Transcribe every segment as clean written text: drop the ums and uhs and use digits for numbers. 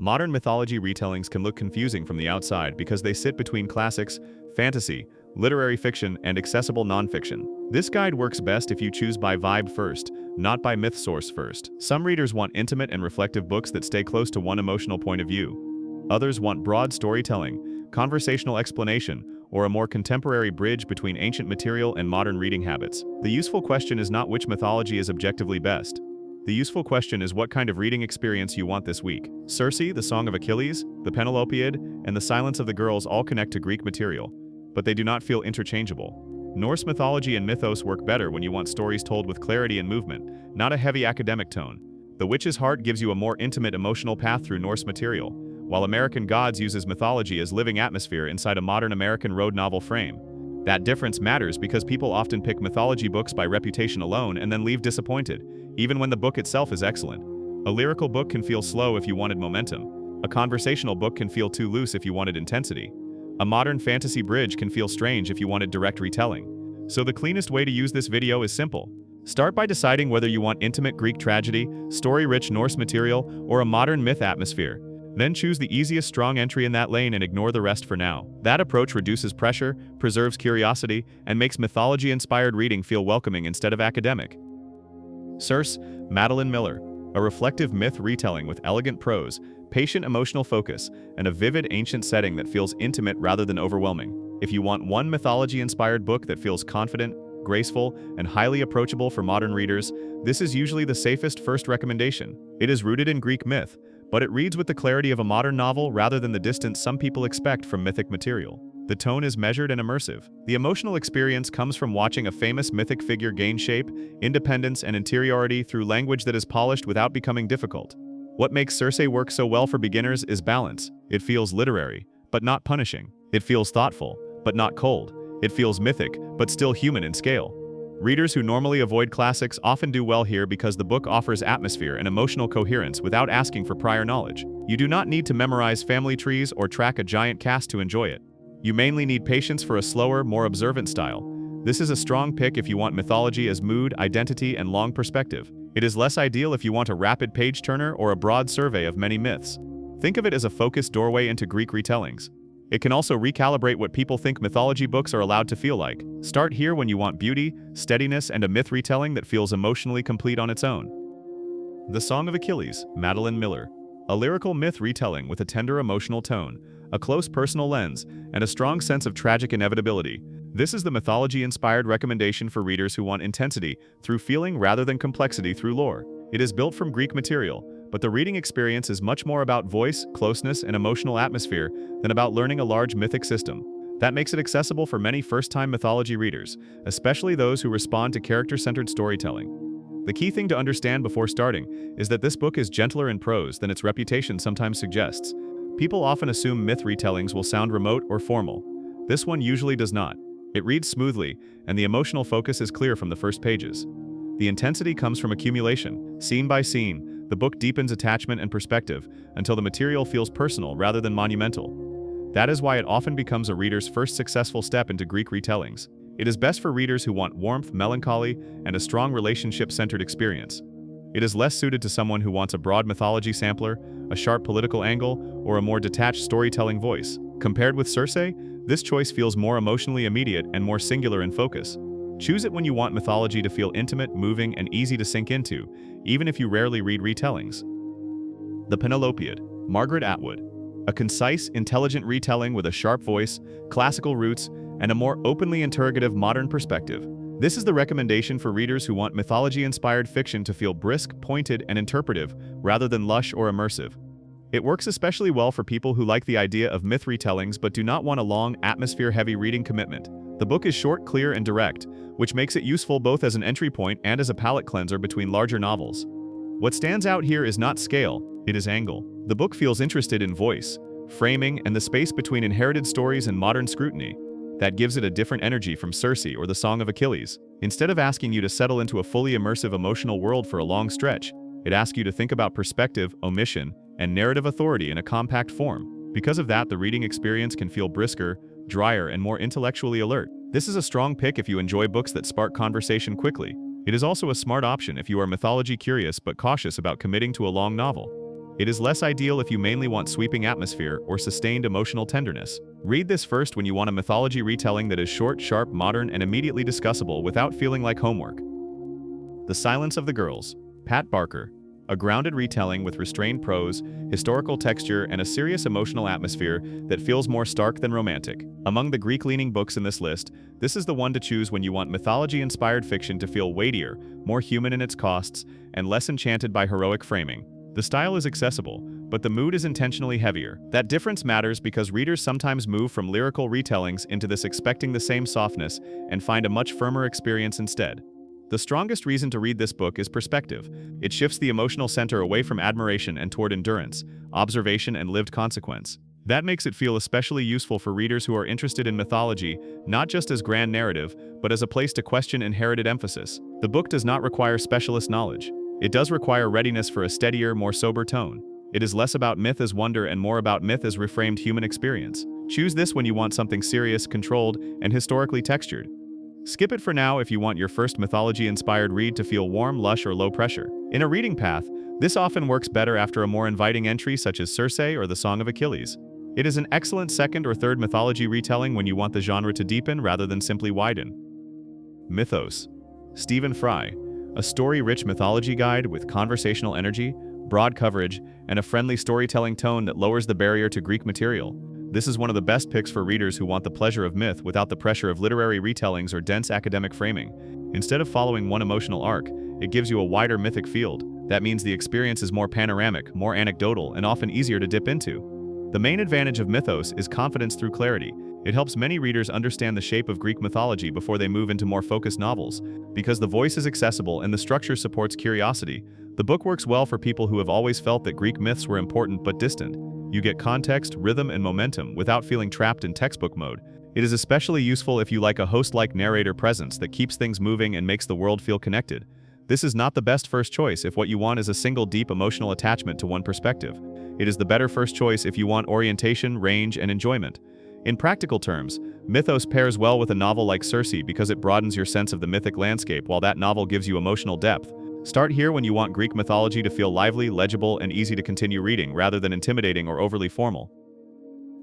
Modern mythology retellings can look confusing from the outside because they sit between classics, fantasy, literary fiction, and accessible nonfiction. This guide works best if you choose by vibe first, not by myth source first. Some readers want intimate and reflective books that stay close to one emotional point of view. Others want broad storytelling, conversational explanation, or a more contemporary bridge between ancient material and modern reading habits. The useful question is not which mythology is objectively best. The useful question is what kind of reading experience you want this week. Circe, the Song of Achilles, the Penelopiad, and the Silence of the Girls all connect to Greek material, but they do not feel interchangeable. Norse mythology and mythos work better when you want stories told with clarity and movement, not a heavy academic tone. The Witch's Heart gives you a more intimate emotional path through Norse material, while American Gods uses mythology as living atmosphere inside a modern American road novel frame. That difference matters because people often pick mythology books by reputation alone and then leave disappointed, even when the book itself is excellent. A lyrical book can feel slow if you wanted momentum. A conversational book can feel too loose if you wanted intensity. A modern fantasy bridge can feel strange if you wanted direct retelling. So the cleanest way to use this video is simple. Start by deciding whether you want intimate Greek tragedy, story-rich Norse material, or a modern myth atmosphere. Then choose the easiest strong entry in that lane and ignore the rest for now. That approach reduces pressure, preserves curiosity, and makes mythology-inspired reading feel welcoming instead of academic. Circe, Madeline Miller. A reflective myth retelling with elegant prose, patient emotional focus, and a vivid ancient setting that feels intimate rather than overwhelming. If you want one mythology-inspired book that feels confident, graceful, and highly approachable for modern readers, this is usually the safest first recommendation. It is rooted in Greek myth, but it reads with the clarity of a modern novel rather than the distance some people expect from mythic material. The tone is measured and immersive. The emotional experience comes from watching a famous mythic figure gain shape, independence, and interiority through language that is polished without becoming difficult. What makes Circe work so well for beginners is balance. It feels literary, but not punishing. It feels thoughtful, but not cold. It feels mythic, but still human in scale. Readers who normally avoid classics often do well here because the book offers atmosphere and emotional coherence without asking for prior knowledge. You do not need to memorize family trees or track a giant cast to enjoy it. You mainly need patience for a slower, more observant style. This is a strong pick if you want mythology as mood, identity, and long perspective. It is less ideal if you want a rapid page-turner or a broad survey of many myths. Think of it as a focused doorway into Greek retellings. It can also recalibrate what people think mythology books are allowed to feel like. Start here when you want beauty, steadiness, and a myth retelling that feels emotionally complete on its own. The Song of Achilles, Madeline Miller. A lyrical myth retelling with a tender emotional tone, a close personal lens, and a strong sense of tragic inevitability. This is the mythology-inspired recommendation for readers who want intensity through feeling rather than complexity through lore. It is built from Greek material, but the reading experience is much more about voice, closeness, and emotional atmosphere than about learning a large mythic system. That makes it accessible for many first-time mythology readers, especially those who respond to character-centered storytelling. The key thing to understand before starting is that this book is gentler in prose than its reputation sometimes suggests. People often assume myth retellings will sound remote or formal. This one usually does not. It reads smoothly, and the emotional focus is clear from the first pages. The intensity comes from accumulation. Scene by scene, the book deepens attachment and perspective until the material feels personal rather than monumental. That is why it often becomes a reader's first successful step into Greek retellings. It is best for readers who want warmth, melancholy, and a strong relationship-centered experience. It is less suited to someone who wants a broad mythology sampler, a sharp political angle, or a more detached storytelling voice. Compared with Circe, this choice feels more emotionally immediate and more singular in focus. Choose it when you want mythology to feel intimate, moving, and easy to sink into, even if you rarely read retellings. The Penelopiad, Margaret Atwood. A concise, intelligent retelling with a sharp voice, classical roots, and a more openly interrogative modern perspective. This is the recommendation for readers who want mythology-inspired fiction to feel brisk, pointed, and interpretive, rather than lush or immersive. It works especially well for people who like the idea of myth retellings but do not want a long, atmosphere-heavy reading commitment. The book is short, clear, and direct, which makes it useful both as an entry point and as a palate cleanser between larger novels. What stands out here is not scale, it is angle. The book feels interested in voice, framing, and the space between inherited stories and modern scrutiny. That gives it a different energy from Circe or the Song of Achilles. Instead of asking you to settle into a fully immersive emotional world for a long stretch, it asks you to think about perspective, omission, and narrative authority in a compact form. Because of that, the reading experience can feel brisker, drier, and more intellectually alert. This is a strong pick if you enjoy books that spark conversation quickly. It is also a smart option if you are mythology curious but cautious about committing to a long novel. It is less ideal if you mainly want sweeping atmosphere or sustained emotional tenderness. Read this first when you want a mythology retelling that is short, sharp, modern, and immediately discussable without feeling like homework. The Silence of the Girls, Pat Barker. A grounded retelling with restrained prose, historical texture, and a serious emotional atmosphere that feels more stark than romantic. Among the Greek-leaning books in this list, this is the one to choose when you want mythology-inspired fiction to feel weightier, more human in its costs, and less enchanted by heroic framing. The style is accessible, but the mood is intentionally heavier. That difference matters because readers sometimes move from lyrical retellings into this expecting the same softness and find a much firmer experience instead. The strongest reason to read this book is perspective. It shifts the emotional center away from admiration and toward endurance, observation, and lived consequence. That makes it feel especially useful for readers who are interested in mythology, not just as grand narrative, but as a place to question inherited emphasis. The book does not require specialist knowledge. It does require readiness for a steadier, more sober tone. It is less about myth as wonder and more about myth as reframed human experience. Choose this when you want something serious, controlled, and historically textured. Skip it for now if you want your first mythology-inspired read to feel warm, lush, or low pressure. In a reading path, this often works better after a more inviting entry such as Circe or the Song of Achilles. It is an excellent second or third mythology retelling when you want the genre to deepen rather than simply widen. Mythos. Stephen Fry. A story-rich mythology guide with conversational energy, broad coverage, and a friendly storytelling tone that lowers the barrier to Greek material. This is one of the best picks for readers who want the pleasure of myth without the pressure of literary retellings or dense academic framing. Instead of following one emotional arc, it gives you a wider mythic field. That means the experience is more panoramic, more anecdotal, and often easier to dip into. The main advantage of Mythos is confidence through clarity. It helps many readers understand the shape of Greek mythology before they move into more focused novels. Because the voice is accessible and the structure supports curiosity, the book works well for people who have always felt that Greek myths were important but distant. You get context, rhythm, and momentum without feeling trapped in textbook mode. It is especially useful if you like a host-like narrator presence that keeps things moving and makes the world feel connected. This is not the best first choice if what you want is a single deep emotional attachment to one perspective. It is the better first choice if you want orientation, range, and enjoyment. In practical terms, Mythos pairs well with a novel like Circe because it broadens your sense of the mythic landscape while that novel gives you emotional depth. Start here when you want Greek mythology to feel lively, legible, and easy to continue reading rather than intimidating or overly formal.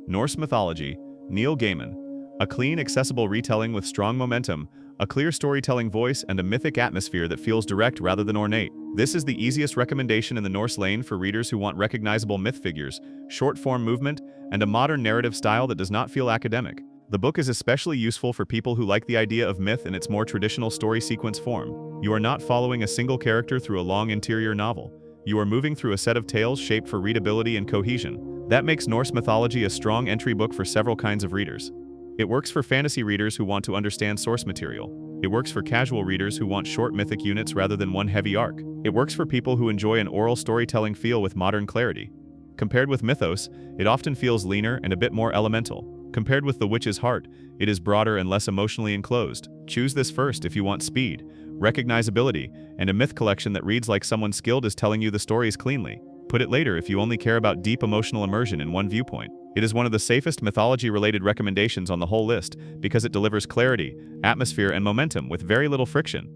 Norse Mythology, Neil Gaiman. A clean, accessible retelling with strong momentum, a clear storytelling voice, and a mythic atmosphere that feels direct rather than ornate. This is the easiest recommendation in the Norse lane for readers who want recognizable myth figures, short-form movement, and a modern narrative style that does not feel academic. The book is especially useful for people who like the idea of myth in its more traditional story sequence form. You are not following a single character through a long interior novel. You are moving through a set of tales shaped for readability and cohesion. That makes Norse mythology a strong entry book for several kinds of readers. It works for fantasy readers who want to understand source material. It works for casual readers who want short mythic units rather than one heavy arc. It works for people who enjoy an oral storytelling feel with modern clarity. Compared with Mythos, it often feels leaner and a bit more elemental. Compared with The Witch's Heart, it is broader and less emotionally enclosed. Choose this first if you want speed, recognizability, and a myth collection that reads like someone skilled is telling you the stories cleanly. Put it later if you only care about deep emotional immersion in one viewpoint. It is one of the safest mythology-related recommendations on the whole list because it delivers clarity, atmosphere, and momentum with very little friction.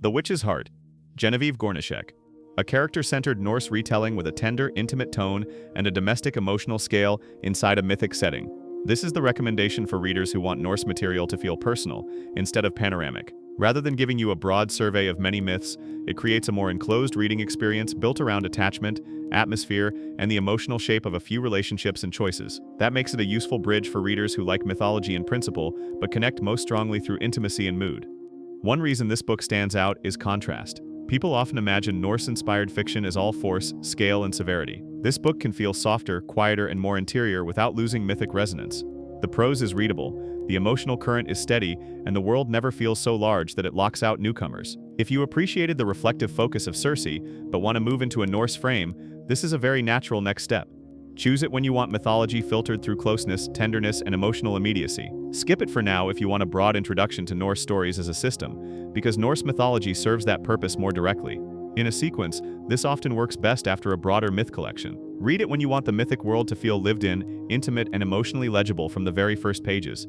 The Witch's Heart, Genevieve Gornischek. A character-centered Norse retelling with a tender, intimate tone and a domestic emotional scale inside a mythic setting. This is the recommendation for readers who want Norse material to feel personal, instead of panoramic. Rather than giving you a broad survey of many myths, it creates a more enclosed reading experience built around attachment, atmosphere, and the emotional shape of a few relationships and choices. That makes it a useful bridge for readers who like mythology in principle, but connect most strongly through intimacy and mood. One reason this book stands out is contrast. People often imagine Norse-inspired fiction as all force, scale, and severity. This book can feel softer, quieter, and more interior without losing mythic resonance. The prose is readable, the emotional current is steady, and the world never feels so large that it locks out newcomers. If you appreciated the reflective focus of Circe, but want to move into a Norse frame, this is a very natural next step. Choose it when you want mythology filtered through closeness, tenderness, and emotional immediacy. Skip it for now if you want a broad introduction to Norse stories as a system, because Norse mythology serves that purpose more directly. In a sequence, this often works best after a broader myth collection. Read it when you want the mythic world to feel lived in, intimate, and emotionally legible from the very first pages.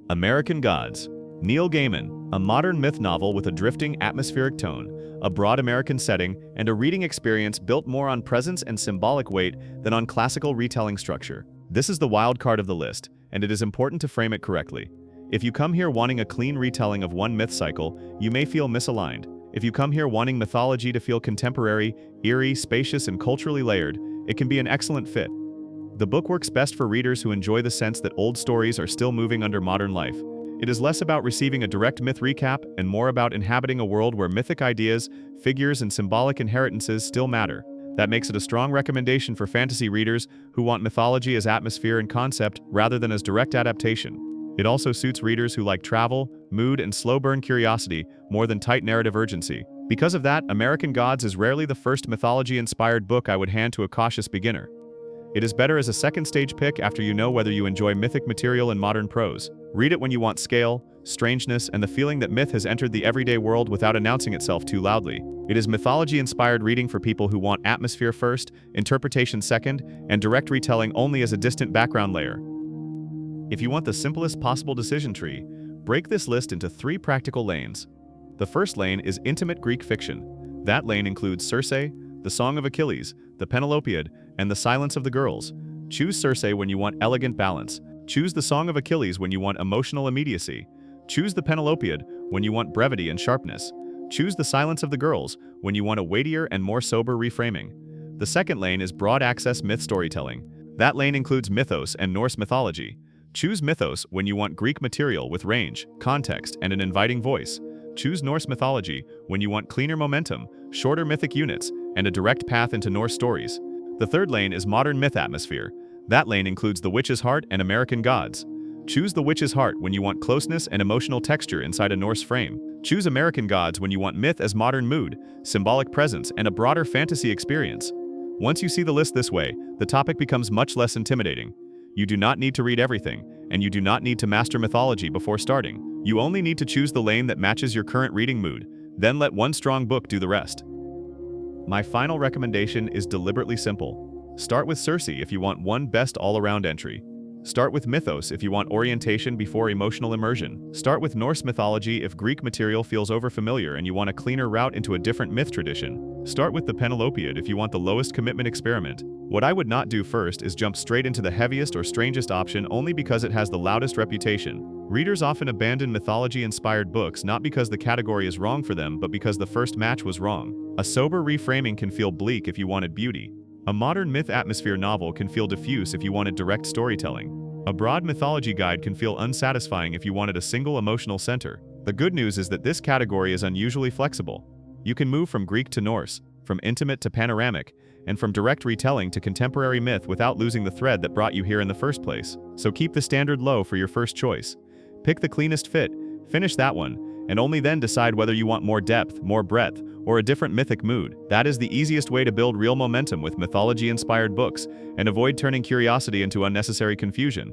American Gods, Neil Gaiman. A modern myth novel with a drifting atmospheric tone, a broad American setting, and a reading experience built more on presence and symbolic weight than on classical retelling structure. This is the wild card of the list, and it is important to frame it correctly. If you come here wanting a clean retelling of one myth cycle, you may feel misaligned. If you come here wanting mythology to feel contemporary, eerie, spacious, and culturally layered, it can be an excellent fit. The book works best for readers who enjoy the sense that old stories are still moving under modern life. It is less about receiving a direct myth recap and more about inhabiting a world where mythic ideas, figures, and symbolic inheritances still matter. That makes it a strong recommendation for fantasy readers who want mythology as atmosphere and concept rather than as direct adaptation. It also suits readers who like travel, mood, and slow-burn curiosity more than tight narrative urgency. Because of that, American Gods is rarely the first mythology-inspired book I would hand to a cautious beginner. It is better as a second-stage pick after you know whether you enjoy mythic material in modern prose. Read it when you want scale, strangeness, and the feeling that myth has entered the everyday world without announcing itself too loudly. It is mythology-inspired reading for people who want atmosphere first, interpretation second, and direct retelling only as a distant background layer. If you want the simplest possible decision tree, break this list into 3 practical lanes. The first lane is intimate Greek fiction. That lane includes Circe, the Song of Achilles, the Penelopiad, and the Silence of the Girls. Choose Circe when you want elegant balance. Choose the Song of Achilles when you want emotional immediacy. Choose the Penelopiad when you want brevity and sharpness. Choose the Silence of the Girls when you want a weightier and more sober reframing. The second lane is broad access myth storytelling. That lane includes Mythos and Norse mythology. Choose Mythos when you want Greek material with range, context, and an inviting voice. Choose Norse mythology when you want cleaner momentum, shorter mythic units, and a direct path into Norse stories. The third lane is modern myth atmosphere. That lane includes The Witch's Heart and American Gods. Choose The Witch's Heart when you want closeness and emotional texture inside a Norse frame. Choose American Gods when you want myth as modern mood, symbolic presence, and a broader fantasy experience. Once you see the list this way, the topic becomes much less intimidating. You do not need to read everything, and you do not need to master mythology before starting. You only need to choose the lane that matches your current reading mood, then let one strong book do the rest. My final recommendation is deliberately simple. Start with Circe if you want one best all-around entry. Start with Mythos if you want orientation before emotional immersion. Start with Norse mythology if Greek material feels overfamiliar and you want a cleaner route into a different myth tradition. Start with the Penelopiad if you want the lowest commitment experiment. What I would not do first is jump straight into the heaviest or strangest option only because it has the loudest reputation. Readers often abandon mythology-inspired books not because the category is wrong for them, but because the first match was wrong. A sober reframing can feel bleak if you wanted beauty. A modern myth atmosphere novel can feel diffuse if you wanted direct storytelling. A broad mythology guide can feel unsatisfying if you wanted a single emotional center. The good news is that this category is unusually flexible. You can move from Greek to Norse, from intimate to panoramic, and from direct retelling to contemporary myth without losing the thread that brought you here in the first place. So keep the standard low for your first choice. Pick the cleanest fit, finish that one, and only then decide whether you want more depth, more breadth, or a different mythic mood. That is the easiest way to build real momentum with mythology-inspired books and avoid turning curiosity into unnecessary confusion.